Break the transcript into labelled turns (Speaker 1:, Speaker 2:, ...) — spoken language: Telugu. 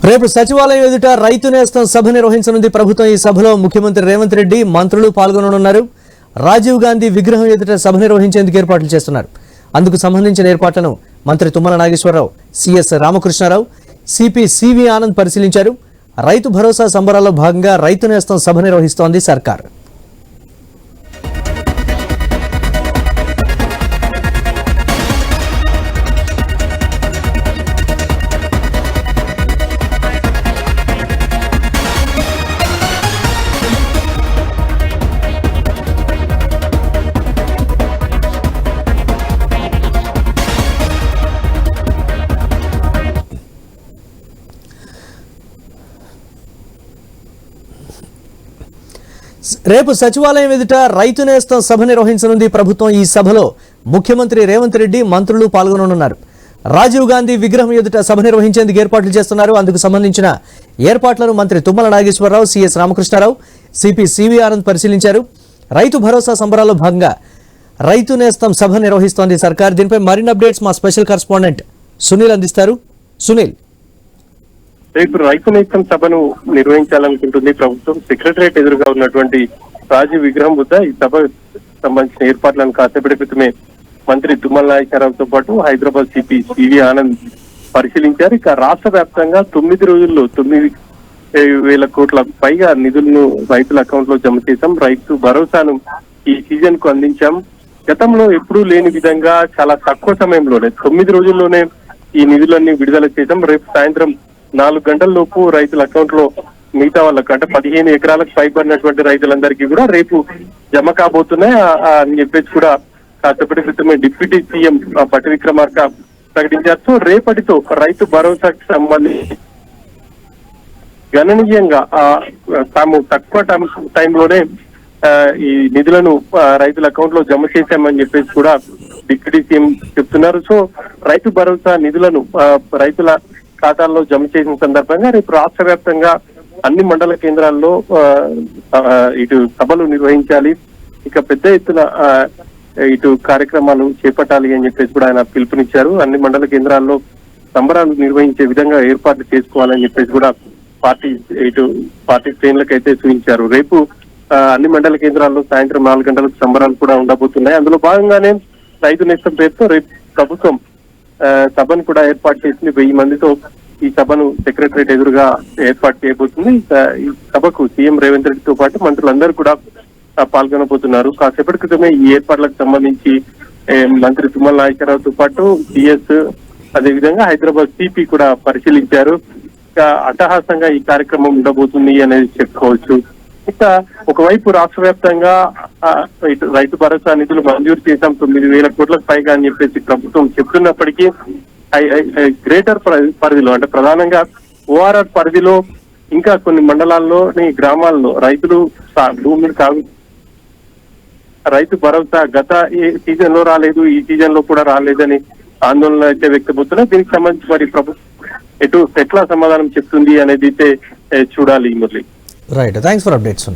Speaker 1: రేపు సచివాలయం ఎదుట రైతు నేస్తం సభ నిర్వహించనుంది ప్రభుత్వం. ఈ సభలో ముఖ్యమంత్రి రేవంత్ రెడ్డి, మంత్రులు పాల్గొననున్నారు. రాజీవ్ గాంధీ విగ్రహం ఎదుట సభ నిర్వహించేందుకు ఏర్పాట్లు చేస్తున్నారు. అందుకు సంబంధించిన ఏర్పాట్లను మంత్రి Tummala Nageswara Rao, CS Ramakrishna Rao, CP CV Anand పరిశీలించారు. రైతు భరోసా సంబరాల్లో భాగంగా రైతు నేస్తం సభ నిర్వహిస్తోంది సర్కార్. రేపు సచివాలయం ఎదుట రైతు నేస్తం సభ నిర్వహించనుంది ప్రభుత్వం. ఈ సభలో ముఖ్యమంత్రి రేవంత్ రెడ్డి, మంత్రులు పాల్గొననున్నారు. రాజీవ్ గాంధీ విగ్రహం ఎదుట సభ నిర్వహించేందుకు ఏర్పాట్లు చేస్తున్నారు. అందుకు సంబంధించిన ఏర్పాట్లను మంత్రి Tummala Nageswara Rao, CS Ramakrishna Rao, CP CV Anand పరిశీలించారు. రైతు భరోసా సంబరాల్లో భాగంగా రైతు నేస్తం సభ నిర్వహిస్తోంది సర్కార్. దీనిపై మరిన్ని అప్డేట్స్ మా స్పెషల్ కరెస్పాండెంట్ సునీల్ అందిస్తారు. సునీల్,
Speaker 2: రేపు రైతు నేస్తం సభను నిర్వహించాలనుకుంటుంది ప్రభుత్వం. సెక్రటరియట్ ఎదురుగా ఉన్నటువంటి రాజీవ్ విగ్రహం వద్ద ఈ సభ సంబంధించిన ఏర్పాట్లను కాసేపటి క్రితమే మంత్రి తుమ్మల నాగేశ్వరరావుతో పాటు హైదరాబాద్ సిపి సివి ఆనంద్ పరిశీలించారు. ఇక రాష్ట్ర వ్యాప్తంగా 9 రోజుల్లో 9,000 కోట్ల పైగా నిధులను రైతుల అకౌంట్ లో జమ చేశాం. రైతు భరోసాను ఈ సీజన్ కు అందించాం. గతంలో ఎప్పుడూ లేని విధంగా చాలా తక్కువ సమయంలోనే 9 రోజుల్లోనే ఈ నిధులన్నీ విడుదల చేశాం. రేపు సాయంత్రం 4 గంటల లోపు రైతుల అకౌంట్ లో మిగతా వాళ్ళకు అంటే 15 ఎకరాలకు పైబడినటువంటి రైతులందరికీ కూడా రేపు జమ కాబోతున్నాయి అని చెప్పేసి కూడా కాసేపటి క్రితమే డిప్యూటీ సీఎం భట్టి విక్రమార్క ప్రకటించారు. సో రేపటితో రైతు భరోసాకు సంబంధించి గణనీయంగా తాము తక్కువ టైంలోనే ఈ నిధులను రైతుల అకౌంట్ లో జమ చేశామని చెప్పేసి కూడా డిప్యూటీ సీఎం చెప్తున్నారు. సో రైతు భరోసా నిధులను రైతుల ఖాతాల్లో జమ చేసిన సందర్భంగా రేపు రాష్ట్ర వ్యాప్తంగా అన్ని మండల కేంద్రాల్లో ఇటు సభలు నిర్వహించాలి, ఇక పెద్ద ఎత్తున ఇటు కార్యక్రమాలు చేపట్టాలి అని చెప్పేసి కూడా ఆయన పిలుపునిచ్చారు. అన్ని మండల కేంద్రాల్లో సంబరాలు నిర్వహించే విధంగా ఏర్పాట్లు చేసుకోవాలని చెప్పేసి కూడా పార్టీ శ్రేణులకైతే సూచించారు. రేపు అన్ని మండల కేంద్రాల్లో సాయంత్రం 4 గంటలకు సంబరాలు కూడా ఉండబోతున్నాయి. అందులో భాగంగానే రైతు నేస్తం పేరుతో రేపు ప్రభుత్వం సభను కూడా ఏర్పాటు చేసింది. 1000 మందితో ఈ సభను సెక్రటరియట్ ఎదురుగా ఏర్పాటు చేయబోతుంది. ఈ సభకు సీఎం రేవంత్ రెడ్డితో పాటు మంత్రులందరూ కూడా పాల్గొనబోతున్నారు. కాసేపటి క్రితమే ఈ ఏర్పాట్లకు సంబంధించి మంత్రి తుమ్మల నాగేశ్వరరావుతో పాటు సిఎస్ అదేవిధంగా హైదరాబాద్ సిపి కూడా పరిశీలించారు. అట్టహాసంగా ఈ కార్యక్రమం ఉండబోతుంది అనేది చెప్పుకోవచ్చు. ఇక ఒకవైపు రాష్ట్ర వ్యాప్తంగా రైతు భరోసా నిధులు మంజూరు చేశాం 9,000 కోట్లకు పైగా అని చెప్పేసి ప్రభుత్వం చెప్తున్నప్పటికీ గ్రేటర్ పరిధిలో అంటే ప్రధానంగా ఓఆర్ఆర్ పరిధిలో ఇంకా కొన్ని మండలాల్లోని గ్రామాల్లో రైతులు భూమిని రైతు భరోసా గత సీజన్ లో రాలేదు, ఈ సీజన్ లో కూడా రాలేదని ఆందోళన అయితే వ్యక్తమవుతున్నాయి. దీనికి సంబంధించి మరి ప్రభుత్వం ఎట్లా సమాధానం చెప్తుంది అనేది అయితే చూడాలి. Murali,
Speaker 1: right, thanks for updates.